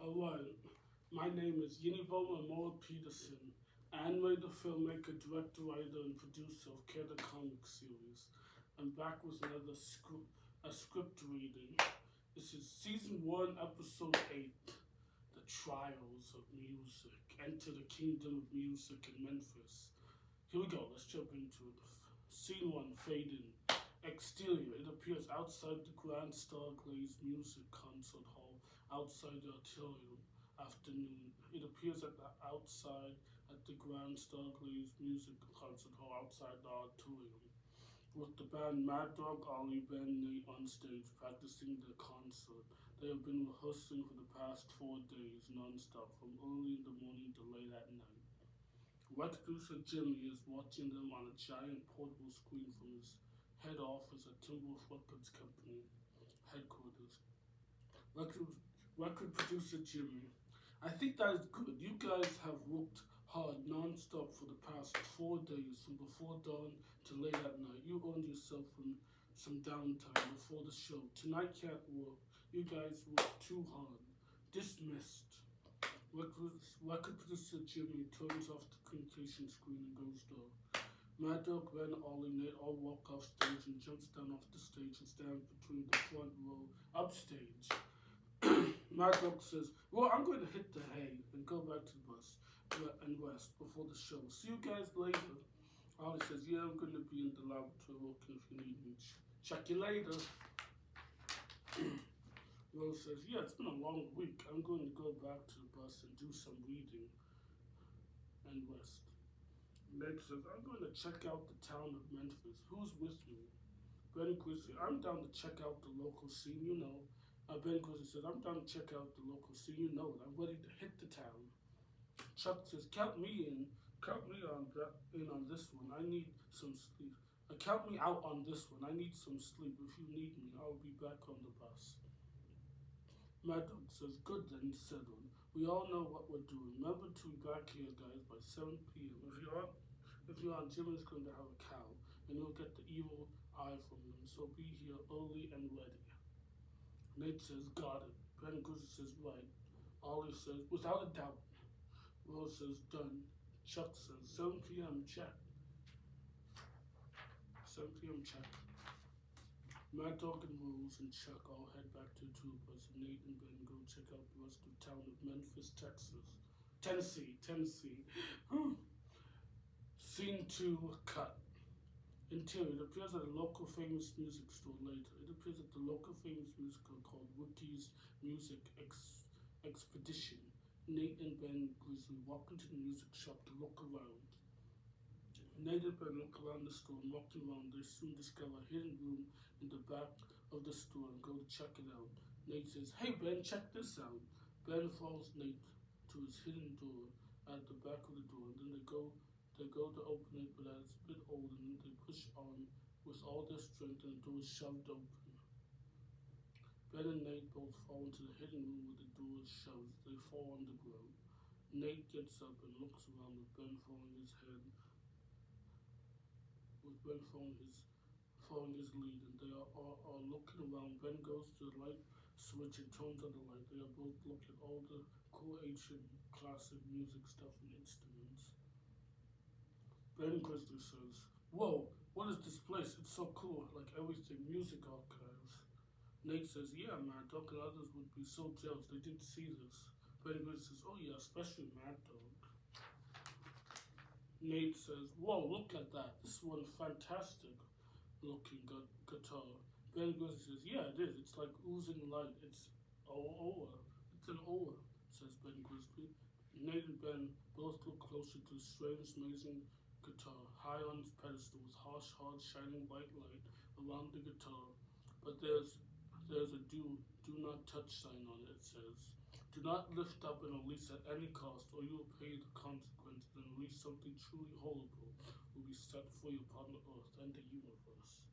Alright, my name is Yinneboma Peterson, animator, filmmaker, director, writer, and producer of Care Comic Series. I'm back with another script reading. This is season 1, episode 8, The Trials of Music. Enter the kingdom of music in Memphis. Here we go, let's jump into it. Scene 1, fade in. Exterior, it appears outside the Grand Star Glazed Music Concert Hall outside the auditorium. Afternoon, it appears at the outside at the Grand Star Glazed Music Concert Hall outside the auditorium. With the band Mad Dog, Ollie, Ben, Nate on stage practicing their concert. They have been rehearsing for the past 4 days non-stop from early in the morning to late at night. Rex producer Jimmy is watching them on a giant portable screen from his head office at Timberwolf Records Company headquarters. Record producer Jimmy, I think that is good. You guys have worked hard non-stop for the past 4 days, from before dawn to late at night. You earned yourself some downtime before the show. Tonight can't work. You guys worked too hard. Dismissed. Record producer Jimmy turns off the communication screen and goes door. Mad Dog, Ben, Ollie, Nate all walk off stage and jumps down off the stage and stands between the front row upstage. Mad Dog says, well, I'm going to hit the hay and go back to the bus and rest before the show. See you guys later. Ollie says, yeah, I'm going to be in the laboratory working if you need me. Check you later. Rose says, yeah, it's been a long week. I'm going to go back to the bus and do some reading and rest. Nate says, I'm going to check out the town of Memphis. Who's with me? Ben Grizzly, I'm down to check out the local scene, you know. Ben Grizzly says, I'm down to check out the local scene, you know it. I'm ready to hit the town. Chuck says, count me in. Count me in on this one. I need some sleep. Count me out on this one. I need some sleep. If you need me, I'll be back on the bus. Mad Dog says, good then, settled. We all know what we're doing. Remember to be back here, guys, by 7 p.m. If you're on, Jimmy's going to have a cow, and you'll get the evil eye from him, so be here early and ready. Nate says, got it. Ben Grizzly says, right. Ollie says, without a doubt. Rose says, done. Chuck says, 7 p.m., check. 7 p.m., check. Mad Dog and Rose and Chuck all head back to the tour bus. Nate and Ben go check out the rest of the town of Memphis, Tennessee. Scene 2, cut. Interior, it appears at a local famous music store later. It appears at the local famous music store called Wookie's Music Expedition. Nate and Ben Grizzly walk into the music shop to look around. Nate and Ben look around the store, and walking around, they soon discover a hidden room in the back of the store and go to check it out. Nate says, hey Ben, check this out. Ben follows Nate to his hidden door at the back of the door, and then they go to open it, but as it's a bit old, and they push on with all their strength, and the door is shoved open. Ben and Nate both fall into the hidden room where the door is shoved. They fall on the ground. Nate gets up and looks around with Ben following his lead, and they are looking around. Ben goes to the light switch and turns on the light. They are both looking at all the cool ancient classic music stuff and instruments. Ben Grizzly says, whoa, what is this place? It's so cool, like everything, music archives. Nate says, yeah, Mad Dog and others would be so jealous they didn't see this. Ben Grizzly says, oh yeah, especially Mad Dog. Nate says, whoa, look at that. This one fantastic looking guitar. Ben Grizzly says, yeah, it is. It's like oozing light. It's an oa, says Ben Grizzly. Nate and Ben both look closer to the strange, amazing guitar, high on its pedestal with harsh, hard, shining white light around the guitar. But there's a do not touch sign on it. It says, do not lift up and release at any cost, or you will pay the consequences, and release something truly horrible will be set for you upon the earth and the universe.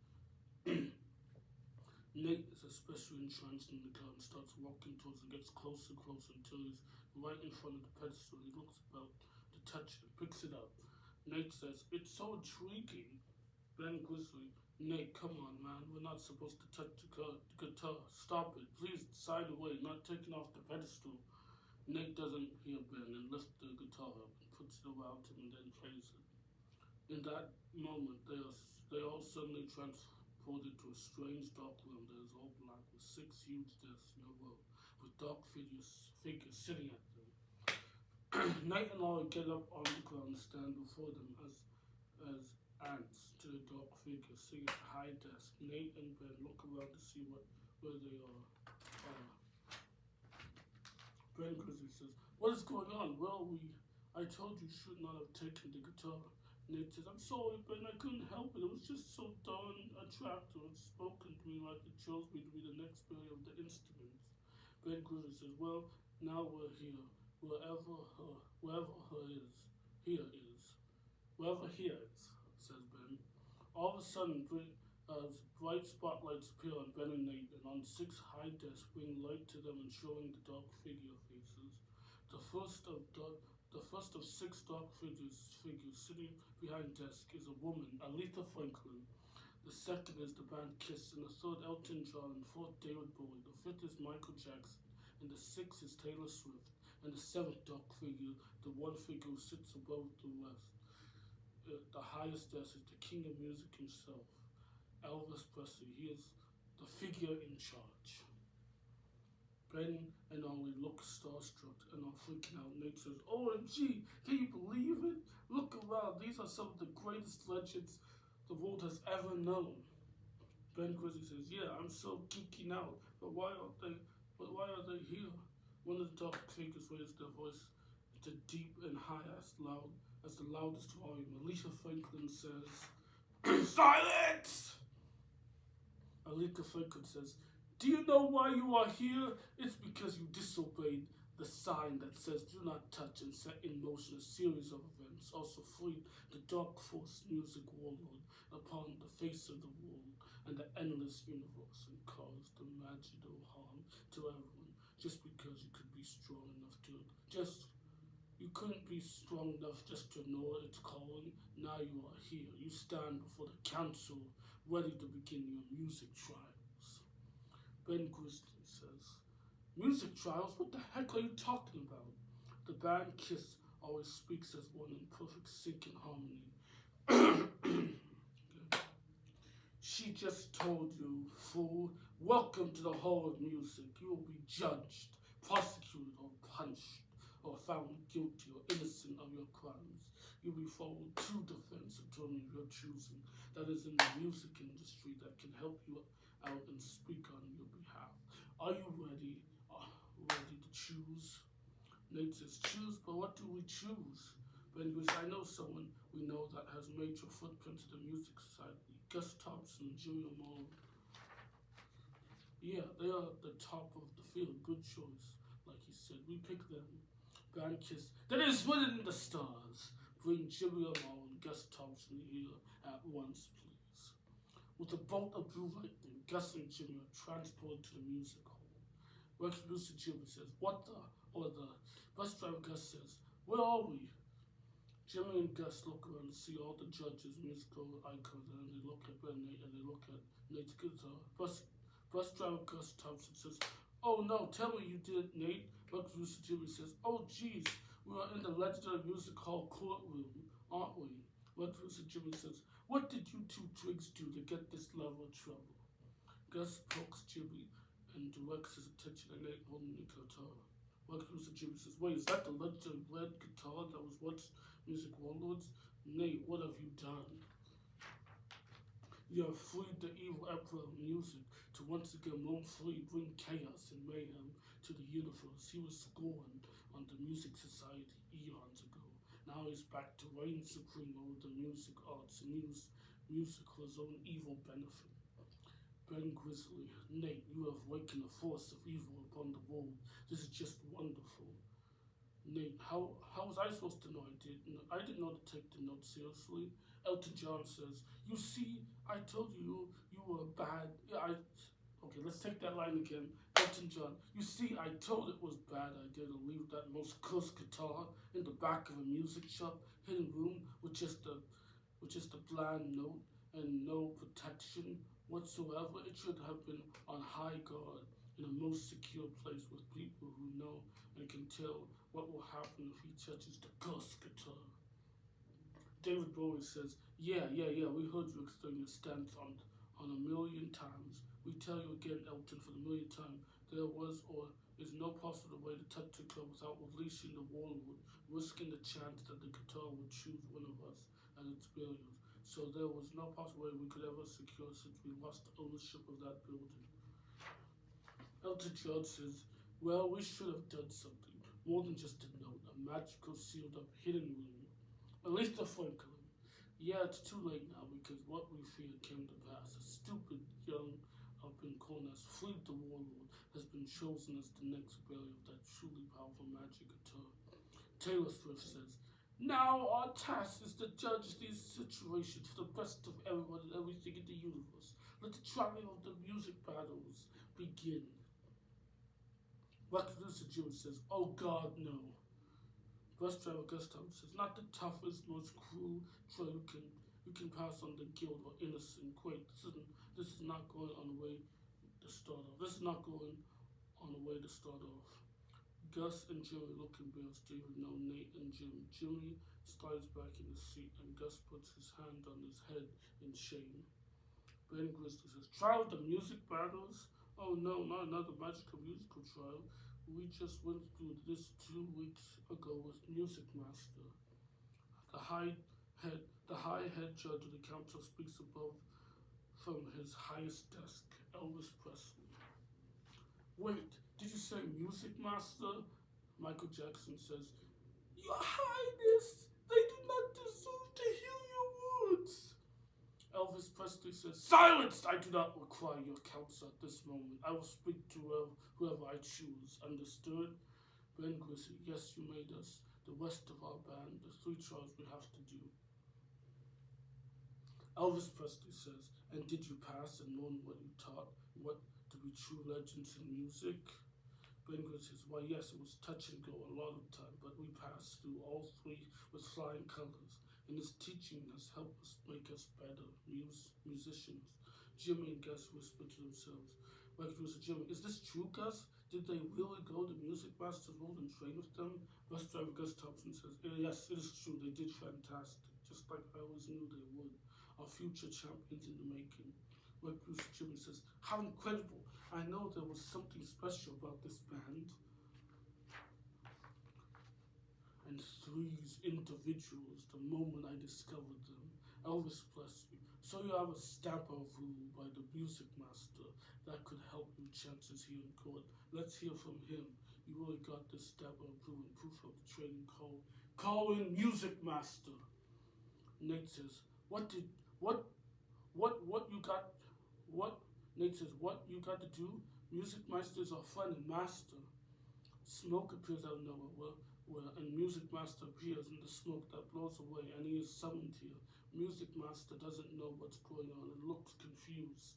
Nate is especially entranced in the car and starts walking towards it, gets closer and closer until he's right in front of the pedestal. He looks about to touch it, picks it up. Nate says, it's so intriguing. Ben Grizzly, Nate, come on, man. We're not supposed to touch the guitar. Stop it. Please, side away. Not taking off the pedestal. Nate doesn't hear Ben and lifts the guitar up and puts it around him and then plays it. In that moment, they all suddenly transported to a strange dark room that is all black with 6 huge desks in a row with dark figures sitting at them. Nate and Laura get up on the ground and stand before them as ants to the dark figure sitting at the high desk. Nate and Ben look around to see where they are. Ben Grizzly says, "What is going on? Well, I told you should not have taken the guitar." Nate says, "I'm sorry, Ben. I couldn't help it. It was just so darn attractive. It's spoken to me like it chose me to be the next player of the instruments." Ben Grizzly says, "Well, now we're here. Wherever her is, here is. Wherever here is," says Ben. All of a sudden, bright spotlights appear on Ben and Nate, and on 6 high desks, bring light to them and showing the dark figure faces. The first of 6 dark figures sitting behind desk is a woman, Aretha Franklin. The second is the band Kiss, and the third Elton John, and fourth David Bowie. The fifth is Michael Jackson, and the sixth is Taylor Swift. And the seventh dark figure, the one figure who sits above the rest, the highest desk, is the king of music himself, Elvis Presley. He is the figure in charge. Ben and Ollie look starstruck and are freaking out. Nate says, "OMG, can you believe it? Look around. These are some of the greatest legends the world has ever known." Ben Grizzly says, "Yeah, I'm so geeking out. But why are they here?" One of the dark figures raises their voice to deep and high as the loudest volume. Aretha Franklin says, "Silence!" Aretha Franklin says, "Do you know why you are here? It's because you disobeyed the sign that says do not touch and set in motion a series of events. Also freed the dark force music warlord upon the face of the world and the endless universe and caused imaginable harm to everyone just because you could be strong enough to you couldn't be strong enough just to ignore its calling. Now you are here. You stand before the council, ready to begin your music trials." Ben Grizzly says, "Music trials? What the heck are you talking about?" The band Kiss always speaks as one in perfect sync and harmony. "She just told you, fool. Welcome to the Hall of Music. You will be judged, prosecuted, or punished, or found guilty or innocent of your crimes. You'll be followed to defense attorney of your choosing that is in the music industry that can help you out and speak on your behalf. Are you ready? Ready to choose?" Nate says, "Choose, but what do we choose?" Ben goes, "I know someone we know that has major footprints in the music society. Gus Thompson and Yinneboma. Yeah, they are at the top of the field. Good choice." Like he said, "We pick them." Band Kiss, "That is written in the stars. Bring Yinneboma and Gus Thompson here at once, please." With a bolt of blue lightning, Gus and Jimmy are transported to the music hall. Rex Producer Jimmy says, "What the?" Or the bus driver Gus says, "Where are we?" Jimmy and Gus look around and see all the judges, musical icons, and they look at Ben Nate and they look at Nate's guitar. Bus driver Gus Thompson says, "Oh no, tell me you did it, Nate." Rex Producer Jimmy says, "Oh geez, we are in the legendary music hall courtroom, aren't we?" Rex Producer Jimmy says, "What did you two twigs do to get this level of trouble?" Gus pokes Jimmy and directs his attention at Nate holding the guitar. Rex Producer Jimmy says, "Wait, is that the legendary red guitar that was once Music Warlords? Nate, what have you done? You have freed the evil emperor of music to once again roam free, bring chaos and mayhem to the universe. He was scorned on the music society eons ago. Now he's back to reign supreme over the music arts and use music for his own evil benefit." Ben Grizzly, "Nate, you have awakened a force of evil upon the world. This is just wonderful." Nate, how was I supposed to know I didn't know to take the note seriously. Elton John says, "You see, I told you you were bad." Okay, let's take that line again. Elton John, "You see, I told it was bad idea to leave that most cursed guitar in the back of a music shop, hidden room with just a bland note and no protection whatsoever. It should have been on high guard. in a most secure place with people who know and can tell what will happen if he touches the ghost guitar. David Bowie says, yeah, we heard you explain your stance on a million times. We tell you again, Elton, for the millionth time, there was or is no possible way to touch the guitar without releasing the warlord, risking the chance that the guitar would choose one of us as its burial. So there was no possible way we could ever secure since we lost ownership of that building. Elton John says, well, we should have done something. More than just a note, a magical sealed up hidden room. At least a Franklin. Yeah, it's too late now because what we feared came to pass. A stupid young up in corners, Fleet the Warlord, has been chosen as the next bearer of that truly powerful magic guitar. Taylor Swift says, now our task is to judge these situations for the best of everyone and everything in the universe. Let the trial of the music battles begin. Record producer Jim says, oh God, no. Bus driver Gustav says, not the toughest, most cruel trial you can pass on the guilt or innocent. Wait, this is not going on the way to start off. This is not going on the way to start off. Gus and Jimmy look embarrassed. David, no, Nate and Jim. Jimmy slides back in his seat and Gus puts his hand on his head in shame. Ben Grizzly says, trial of the music battles? Oh no, not another magical musical trial. We just went through this 2 weeks ago with Music Master. The high head judge of the council speaks above from his highest desk, Elvis Presley. Wait, did you say Music Master? Michael Jackson says, Your Highness, they do not deserve to hear your words. Elvis Presley says, silence! I do not require your counsel at this moment. I will speak to whoever I choose. Understood? Ben Grizzly, yes, you made us the rest of our band, the 3 trials we have to do. Elvis Presley says, and did you pass and learn what you taught, what to be true legends in music? Ben Grizzly says, why yes, it was touch and go a lot of time, but we passed through all 3 with flying colors. And his teaching has helped us make us better musicians. Jimmy and Gus whisper to themselves. Like it was Jimmy, is this true, Gus? Did they really go to Music Master's World and train with them? Bus driver Gus Thompson says, yes, it is true. They did fantastic, just like I always knew they would. Our future champions in the making. Like Bruce Jimmy says, how incredible. I know there was something special about this band. And 3 individuals the moment I discovered them. Elvis Presley. So you have a stamp of approval by the Music Master that could help your chances here in court. Let's hear from him. You really got this stamp of approval and proof of the training call. Call in Music Master. Nate says, what you got? What? Nate says, what you got to do? Music Master is our friend and master. Smoke appears out of nowhere. And Music Master appears in the smoke that blows away, and he is summoned here. Music Master doesn't know what's going on and looks confused.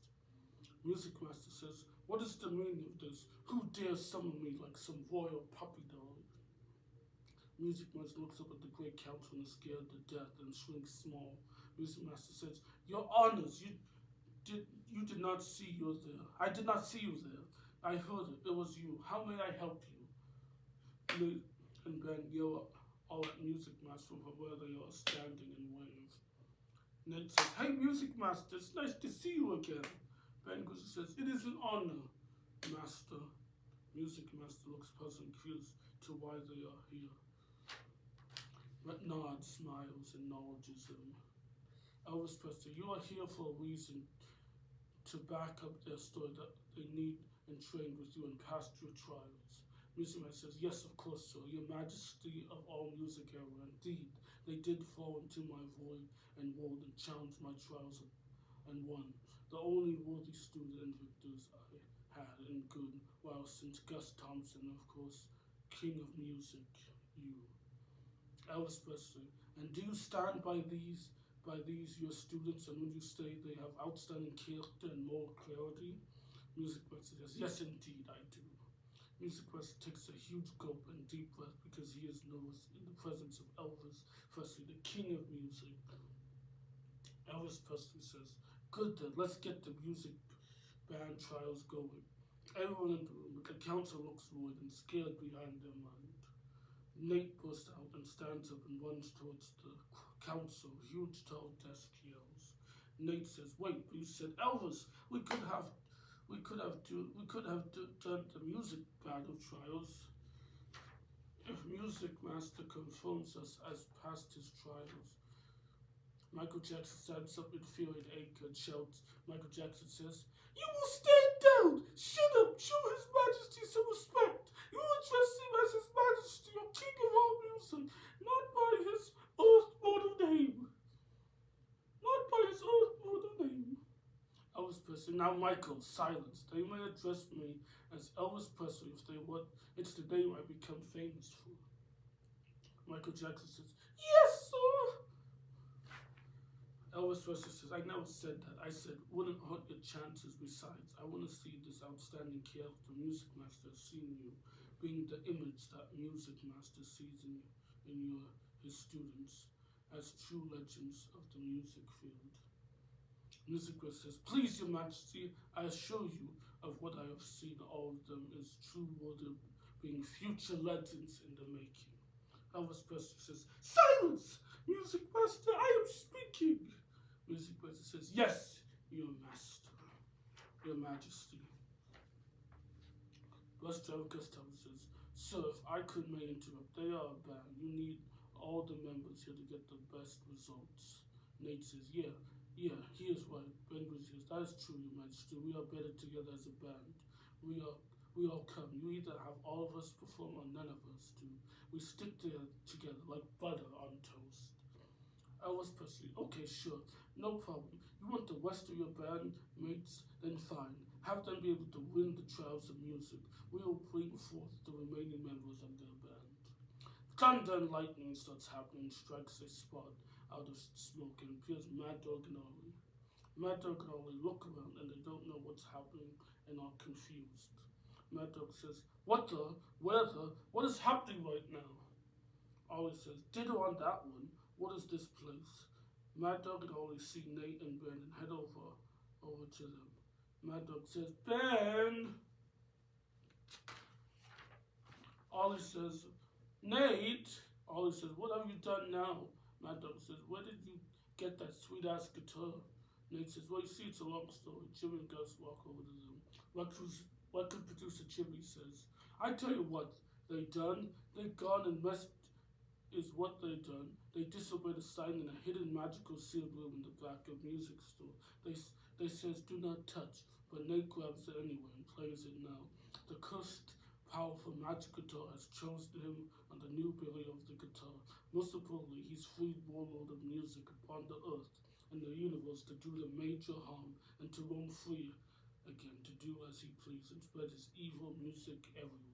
Music Master says, what is the meaning of this? Who dares summon me like some royal puppy dog? Music Master looks up at the great council and is scared to death and shrinks small. Music Master says, your honors, you did not see you there. I did not see you there. I heard it. It was you. How may I help you? And Ben yell all at Music Master from where they are standing and wave. Nate says, hey Music Master, it's nice to see you again. Ben Grizzly says, it is an honor, Master. Music Master looks puzzled and curious to why they are here. But Nod smiles and acknowledges him. Elvis Presley, you are here for a reason, to back up their story that they need and train with you and pass your trials. Music Man says, yes, of course, sir, your majesty of all music era. Indeed, they did fall into my void and world and challenged my trials and won. The only worthy student and victors I had in good, while since Gus Thompson, of course, king of music, you. Elvis Presley, and do you stand by these your students, and when you say they have outstanding character and moral clarity? Music Presley says, yes, indeed, I do. Music Presley takes a huge gulp and deep breath because he is nervous in the presence of Elvis Presley, the king of music. Elvis Presley says, good then, let's get the music band trials going. Everyone in the room, but the council looks worried and scared behind their mind. Nate bursts out and stands up and runs towards the council. Huge, tall desk yells. Nate says, "Wait, you said Elvis. We could have done the music battle trials. If Music Master confirms us as past his trials." Michael Jackson stands up in fear and anger and shouts. Michael Jackson says, "You will stand down! Shut up! Show His Majesty some respect! You address him as His Majesty, your king of all music, not by his earth-mortal name. Not by his earth-mortal name." Elvis Presley. "Now, Michael, silence. They may address me as Elvis Presley if they want. It's the name I become famous for." Michael Jackson says, "Yes, sir." Elvis Presley says, "I never said that. I said, wouldn't hurt your chances. Besides, I want to see this outstanding care of the Music Master seeing you, being the image that Music Master sees in his students as true legends of the music field." Music Master says, "Please, Your Majesty, I assure you of what I have seen. All of them is true worthy of being future legends in the making." Elvis Presley says, "Silence! Music Master, I am speaking." Music Master says, "Yes, Your Majesty." Bus driver Gustav says, "Sir, if I could may interrupt, they are a band. You need all the members here to get the best results." Nate says, Yeah, here's why." Ben says, "That is true, Your Majesty. We are better together as a band. We all come. You either have all of us perform or none of us do. We stick together like butter on toast." Elvis Presley, "Okay, sure, no problem. You want the rest of your band mates? Then fine. Have them be able to win the trials of music. We will bring forth the remaining members of their band." Thunder and lightning starts happening, strikes a spot out of smoke, and appears Mad Dog and Ollie. Mad Dog and Ollie look around and they don't know what's happening and are confused. Mad Dog says, "What is happening right now?" Ollie says, "Ditto on that one. What is this place?" Mad Dog and Ollie see Nate and Ben and head over to them. Mad Dog says, "Ben!" Ollie says, "Nate!" Ollie says, "What have you done now?" Mad Dog says, "Where did you get that sweet-ass guitar?" Nate says, "Well, you see, it's a long story." Jimmy and Gus walk over to them. Record producer Jimmy says, "I tell you what they done. They gone and messed is what they done. They disobeyed a sign in a hidden magical sealed room in the back of music store. They says do not touch, but Nate grabs it anyway and plays it now. The cursed, powerful magic guitar has chosen him on the new billing of the guitar. Most importantly, he's freed warlord of music upon the earth and the universe to do the major harm and to roam free again, to do as he please and spread his evil music everywhere."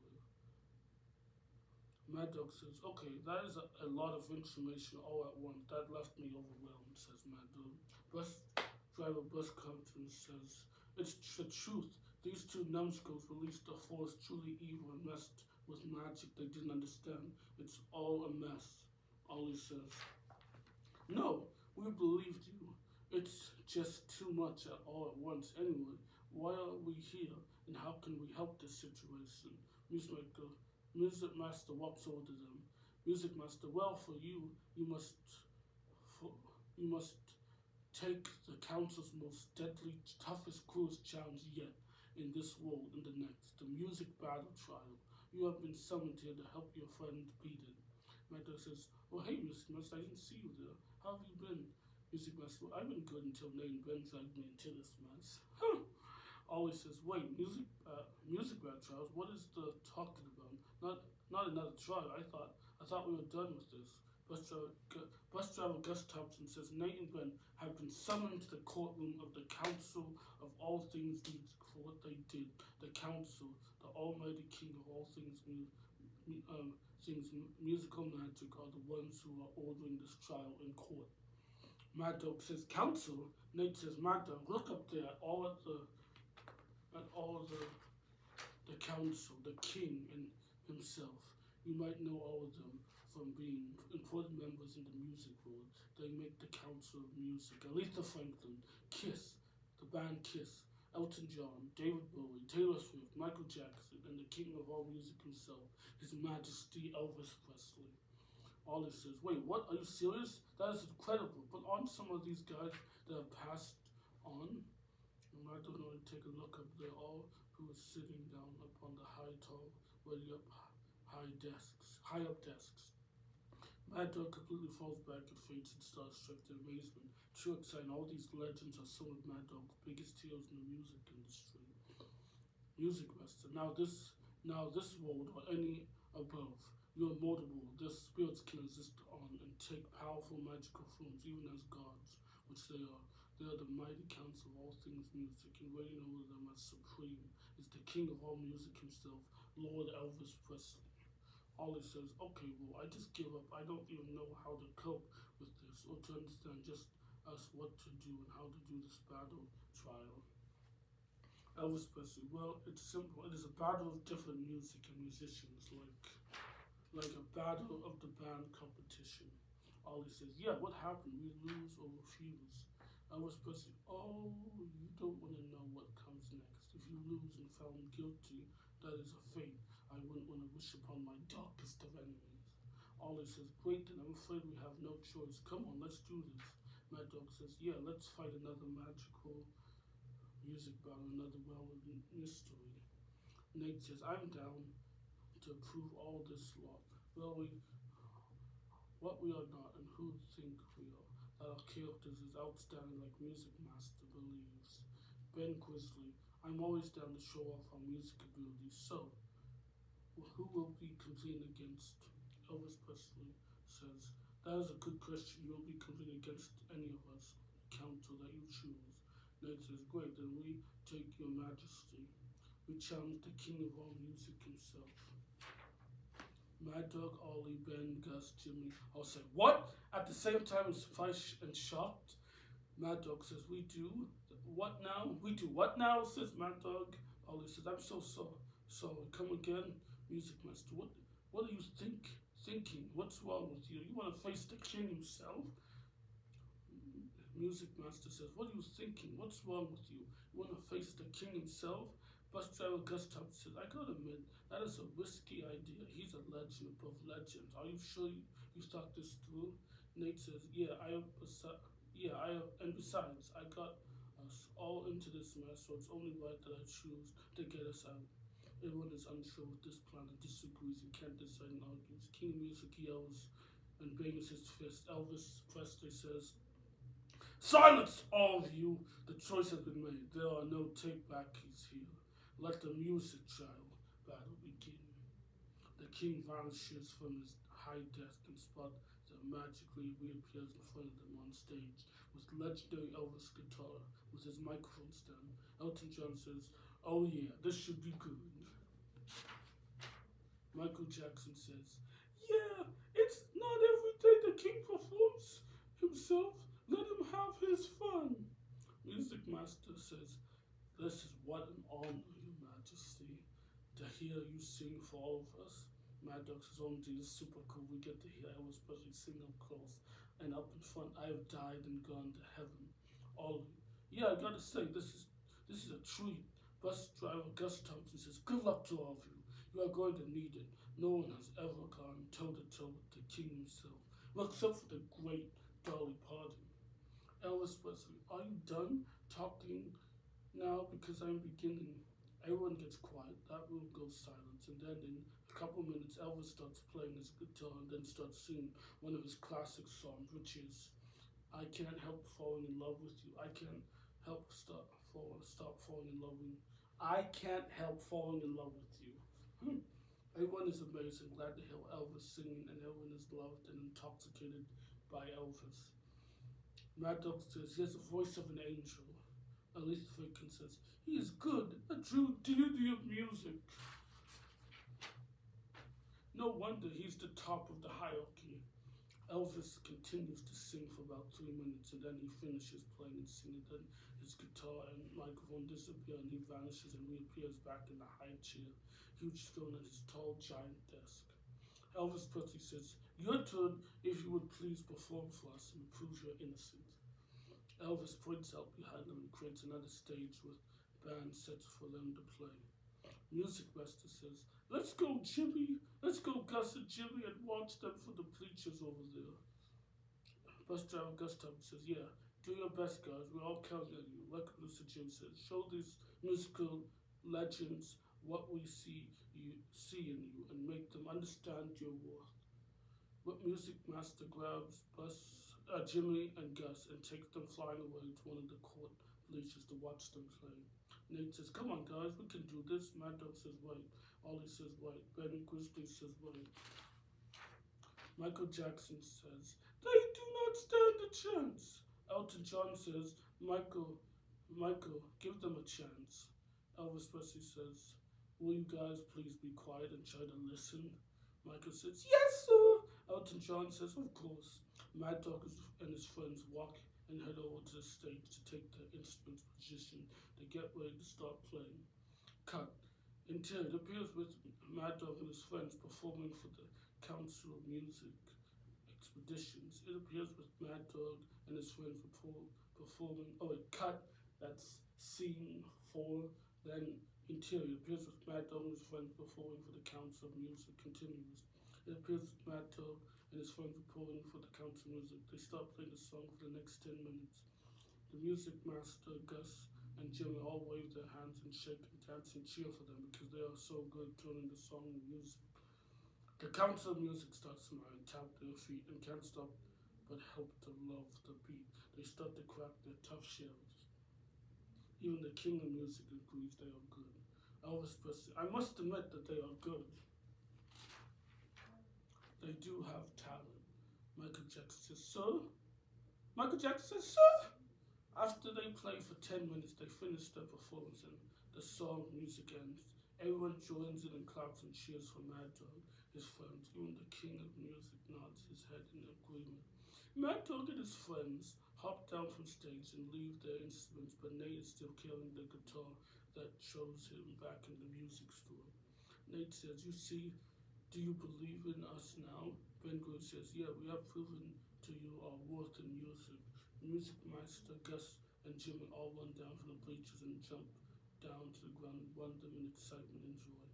Mad Dog says, "Okay, that is a lot of information all at once. That left me overwhelmed," says Mad Dog. Bus Compton says, "It's the truth. These two numbskulls released a force truly evil and messed with magic they didn't understand. It's all a mess." Ollie says, "No, we believed you. It's just too much all at once anyway. Why are we here and how can we help this situation?" Music Master walks over to them. Music Master, "Well, for you, you must take the council's most deadly, toughest, cruelest challenge yet in this world and the next, the music battle trial. You have been summoned here to help your friend beat it." Mad Dog says, "Oh, hey, Music Master, I didn't see you there. How have you been?" Music Master, "Well, I've been good until Nate and Ben dragged me into this mess." Ollie says, "Wait, music battle trials? What is the talking about? Not another trial. I thought we were done with this." Bus driver Gus Thompson says, "Nate and Ben have been summoned to the courtroom of the Council of All Things Music for what they did. The Council, the Almighty King of all things musical magic, are the ones who are ordering this trial in court." Mad Dog says, "Council?" Nate says, "Mad Dog, look up there at all the council, the king and himself. You might know all of them from being important members in the music world. They make the Council of Music. Aretha Franklin, Kiss, the band Kiss, Elton John, David Bowie, Taylor Swift, Michael Jackson, and the king of all music himself, His Majesty Elvis Presley. Ollie says, wait, what? Are you serious? That is incredible. But aren't some of these guys that have passed on? And I don't know, take a look up there, all who are sitting down up on the high, tall, way up high up desks. Mad Dog completely falls back and faints in starstruck amazement. True exciting, all these legends are some of Mad Dog's biggest heroes in the music industry. Music Master. Now this world or any above, you are immortal. Their spirits can exist on and take powerful magical forms, even as gods, which they are. They are the mighty council of all things music, and reigning over them as supreme is the king of all music himself, Lord Elvis Presley. Ollie says, okay, well, I just give up. I don't even know how to cope with this or to understand just us what to do and how to do this battle trial. Elvis Presley, well, it's simple. It is a battle of different music and musicians, like a battle of the band competition. Ollie says, yeah, what happened? We lose or refuse. Elvis Presley, oh, you don't want to know what comes next. If you lose and found guilty, that is a fate I wouldn't want to wish upon my darkest of enemies. Ollie says, great, then I'm afraid we have no choice. Come on, let's do this. Mad Dog says, yeah, let's fight another magical music battle, another well-known mystery. Nate says, I'm down to prove all this lot. Well, what we are not and who think we are. That our characters is outstanding like Music Master believes. Ben Quisley, I'm always down to show off our music abilities. So, who will be competing against? Elvis Presley says, that is a good question. You will be competing against any of us, council that you choose. Nate says, great, then we take your majesty. We challenge the king of all music himself. Mad Dog, Ollie, Ben, Gus, Jimmy all say, what? At the same time as Fish and shocked. Mad Dog says, we do what now? We do what now? Says Mad Dog. Ollie says, I'm so sorry. Come again, Music Master. What are you thinking? What's wrong with you? You want to face the king himself? Music Master says, what are you thinking? What's wrong with you? You want to face the king himself? Bus driver Gus Thompson says, I gotta admit, that is a risky idea. He's a legend above legends. Are you sure you thought this through? Nate says, yeah, and besides, I got us all into this mess, so it's only right that I choose to get us out. Everyone is unsure with this plan and disagrees and can't decide and argues. King of Music yells and bangs his fist. Elvis Presley says, silence, all of you! The choice has been made. There are no take-backies here. Let the music trial battle begin. The king vanishes from his high desk and Spot that magically reappears in front of them on stage with legendary Elvis guitar with his microphone stand. Elton John says, oh yeah, this should be good. Michael Jackson says, yeah, it's not every day the king performs himself. Let him have his fun. Music Master says, this is what an honor, Your Majesty, to hear you sing for all of us. Mad Dog says, OMG, this is super cool. We get to hear Elvis Presley sing up close and up in front. I have died and gone to heaven. Ollie, yeah, I gotta say, this is a treat. Bus driver Gus Thompson says, good luck to all of you. You are going to need it. No one has ever gone toe-to-toe with the king himself. Well, except for the great Dolly Parton. Elvis Presley, are you done talking now? Because I'm beginning. Everyone gets quiet. That room goes silent. And then in a couple minutes, Elvis starts playing his guitar and then starts singing one of his classic songs, which is I Can't Help Falling in Love with You. I can't help stop falling in love with you. I can't help falling in love with you. Everyone is amazing, glad to hear Elvis singing, and everyone is loved and intoxicated by Elvis. Mad Dog says he has the voice of an angel. Elise Finken says he is good, a true deity of music. No wonder he's the top of the hierarchy. Elvis continues to sing for about 3 minutes, and then he finishes playing and singing. Then his guitar and microphone disappear, and he vanishes and reappears back in the high chair, huge throne at his tall giant desk. Elvis Presley says, your turn, if you would please perform for us and prove your innocence. Elvis points out behind him and creates another stage with band sets for them to play. Music master says, "Let's go, Jimmy. Let's go, Gus and Jimmy, and watch them for the bleachers over there." Bus driver Gus Thomas says, "Yeah, do your best, guys. We're all counting on you." Like Mr. Jim says, "Show these musical legends what we see in you, and make them understand your worth." But Music Master grabs Jimmy and Gus and takes them flying away to one of the court bleachers to watch them play. Nate says, "Come on, guys, we can do this." Mad Dog says, "Wait." Ollie says, "Wait." Benny Grizzly says, "Wait." Michael Jackson says, "They do not stand a chance." Elton John says, Michael, give them a chance." Elvis Presley says, "Will you guys please be quiet and try to listen?" Michael says, "Yes, sir." Elton John says, "Of course." Mad Dog and his friends walk and head over to the stage to take their instruments position to get ready to start playing. Cut. Interior appears with Mad Dog and his friends performing for the Council of Music Expeditions. It appears with Mad Dog and his friends performing. Oh, wait, cut. That's scene 4. Then interior appears with Mad Dog and his friends performing for the Council of Music. Continues. It appears with Mad Dog and his friends performing for the Council of Music. They start playing the song for the next 10 minutes. The music master, Gus, and Jimmy all wave their hands and shake and dance and cheer for them because they are so good turning the song and music. The Council of Music starts to smile and tap their feet and can't stop but help to love the beat. They start to crack their tough shells. Even the king of music agrees they are good. Elvis Presley, "I must admit that they are good. They do have talent." Michael Jackson says, "Sir?" Michael Jackson says, "Sir?" After they play for 10 minutes, they finish their performance and the song music ends. Everyone joins in and claps and cheers for Mad Dog, his friends. Even the king of music nods his head in agreement. Mad Dog and his friends hop down from stage and leave their instruments, but Nate is still carrying the guitar that shows him back in the music store. Nate says, "You see, do you believe in us now?" Ben Gray says, "Yeah, we have proven to you our worth in music." Music master Gus and Jimmy all run down from the bleachers and jump down to the ground and run them in excitement and joy.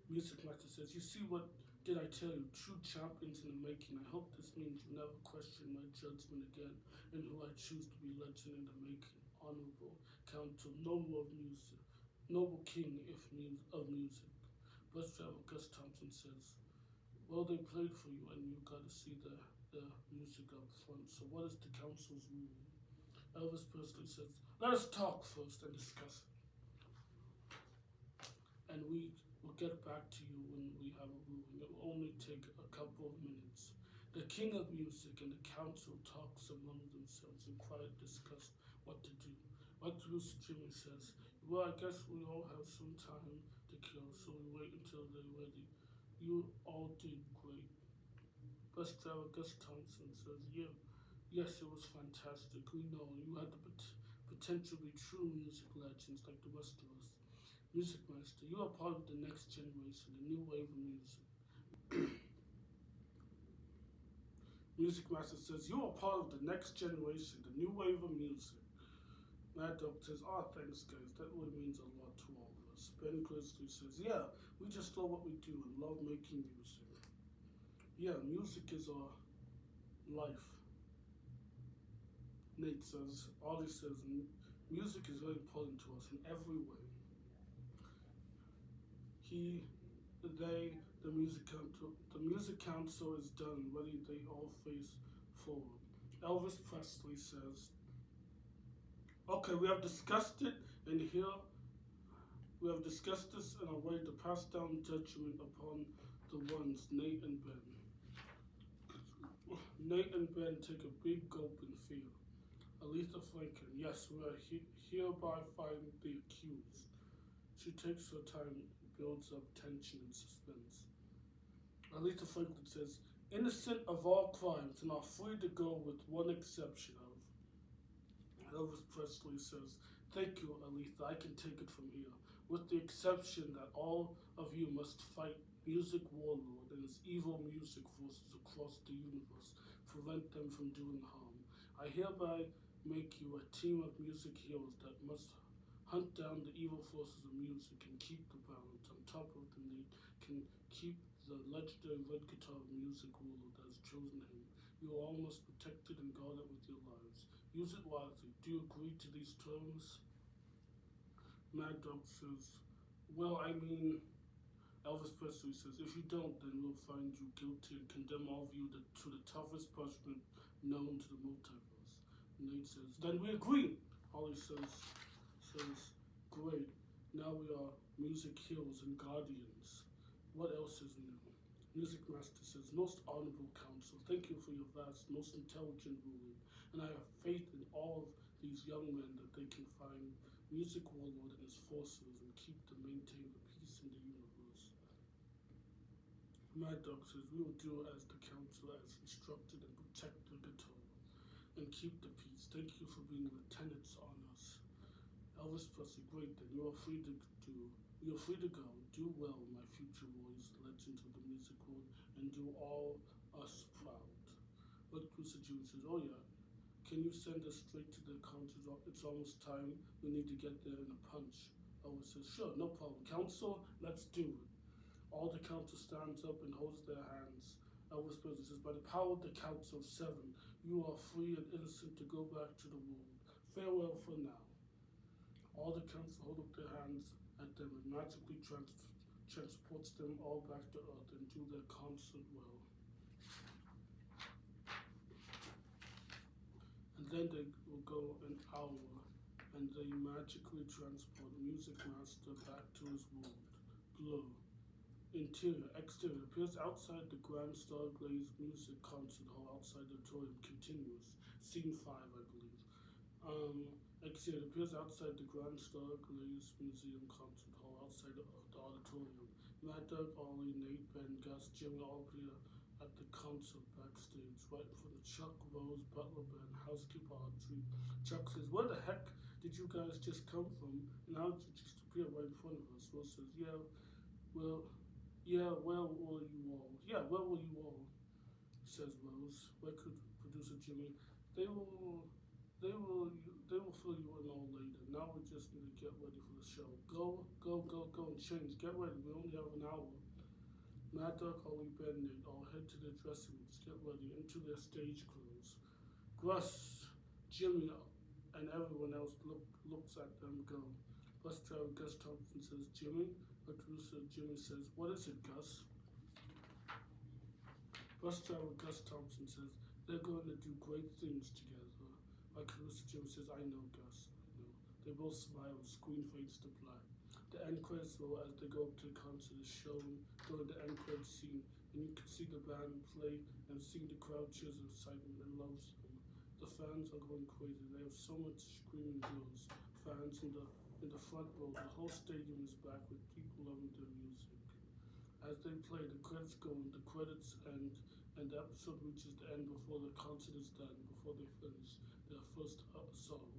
Music master says, "You see, what did I tell you? True champions in the making. I hope this means you never question my judgment again and who I choose to be legend in the making. Honorable Council, noble of music, noble king of music." Bus driver Gus Thompson says, "Well, they played for you and you got to see the music up front. So what is the council's rule?" Elvis Presley says, "Let us talk first and discuss it. And we will get back to you when we have a ruling. It will only take a couple of minutes." The king of music and the council talks among themselves and quietly discuss what to do. Like Bruce Jimmy says, "Well, I guess we all have some time to kill, so we wait until they're ready. You all did great." Bus driver Gus Thompson says, Yes, it was fantastic. We know you had the potential to be true music legends like the rest of us." Music master, "You are part of the next generation, the new wave of music." Music master says, "You are part of the next generation, the new wave of music." Mad Dog says, "Oh, thanks, guys. That really means a lot to all of us." Ben Grizzly says, "Yeah, we just love what we do and love making music. Yeah, music is our life." Nate says, Ollie says, "Music is very important to us in every way. The music council is done, ready, they all face forward." Elvis Presley says, "Okay, we have discussed it, and here we have discussed this in a way to pass down judgment upon the ones, Nate and Ben." Nate and Ben take a big gulp in fear. Aretha Franklin, "Yes, we are hereby finding the accused." She takes her time and builds up tension and suspense. Aretha Franklin says, "Innocent of all crimes and are free to go with one exception of." Elvis Presley says, "Thank you, Aretha, I can take it from here. With the exception that all of you must fight music warlord and his evil music forces across the universe, prevent them from doing harm. I hereby make you a team of music heroes that must hunt down the evil forces of music and keep the balance. On top of them, they can keep the legendary red guitar music ruler that has chosen him. You are almost protected and guarded with your lives. Use it wisely. Do you agree to these terms? Mad Dog says, well, I mean, Elvis Presley says, if you don't, then we'll find you guilty and condemn all of you to the toughest punishment known to the multiverse. Nate says, then we agree. Holly says, great. Now we are music heroes and guardians. What else is new? Music Master says, most honorable council, thank you for your vast, most intelligent ruling, and I have faith in all of these young men that they can find Music Warlord and his forces and keep to maintain the peace in the universe. Mad Dog says, we will do as the council has instructed and protect the guitar and keep the peace. Thank you for being lieutenants on us. Elvis Presley, great then. You are free to go. Do well, my future warriors, legends of the music world, and do all us proud. But Producer June says, oh yeah, can you send us straight to the council? It's almost time. We need to get there in a punch. Elvis says, sure, no problem. Council, let's do it. All the council stands up and holds their hands. Elvis Presley says, by the power of the Council of Seven, you are free and innocent to go back to the world. Farewell for now. All the council hold up their hands at them and magically transports them all back to Earth and do their concert well. And then they will go an hour and they magically transport Music Master back to his world. Blue. Interior, exterior, appears outside the Grand Star Glaze Music Concert Hall outside the auditorium. Continues. Scene 5, I believe. Exterior, appears outside the Grand Star Glaze Museum Concert Hall outside the auditorium. Mad Dog, Ollie, Nate, Ben, Gus, Jimmy all appear at the concert backstage, right in front of Chuck, Rose, Butler, Ben, housekeeper Audrey. Chuck says, where the heck did you guys just come from? And how did you just appear right in front of us? Rose says, where were you all? Yeah, where were you all? Says Rose. Where could Producer Jimmy? They will fill you in all later. Now we just need to get ready for the show. Go and change. Get ready. We only have an hour. Mad Dog, Holly, Ben, Nate all head to their dressing rooms. Get ready into their stage clothes. Gus, Jimmy, and everyone else looks at them go. Bus driver Gus Thompson says, Jimmy. Producer Jimmy says, what is it, Gus? Bus driver Gus Thompson says, they're going to do great things together. My producer Jimmy says, I know, Gus. I know. They both smile and screen fades to black. The end credits roll as they go up to the concert is shown during the end credits scene, and you can see the band play and see the crowd cheers of excitement and loves them. The fans are going crazy. They have so much screaming girls. Fans in the front row. The whole stadium is back with people loving their music. As they play, the credits go and the credits end, and the episode reaches the end before the concert is done, before they finish their first song.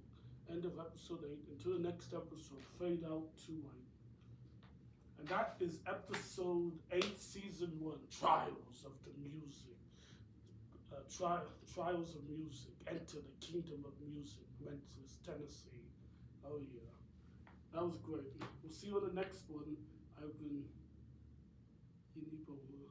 End of episode 8. Until the next episode, fade out to white. And that is episode 8, season 1, Trials of the Music. Trials of Music. Enter the Kingdom of Music, Memphis, Tennessee. Oh yeah. That was great. We'll see you on the next one. I've been Yinneboma.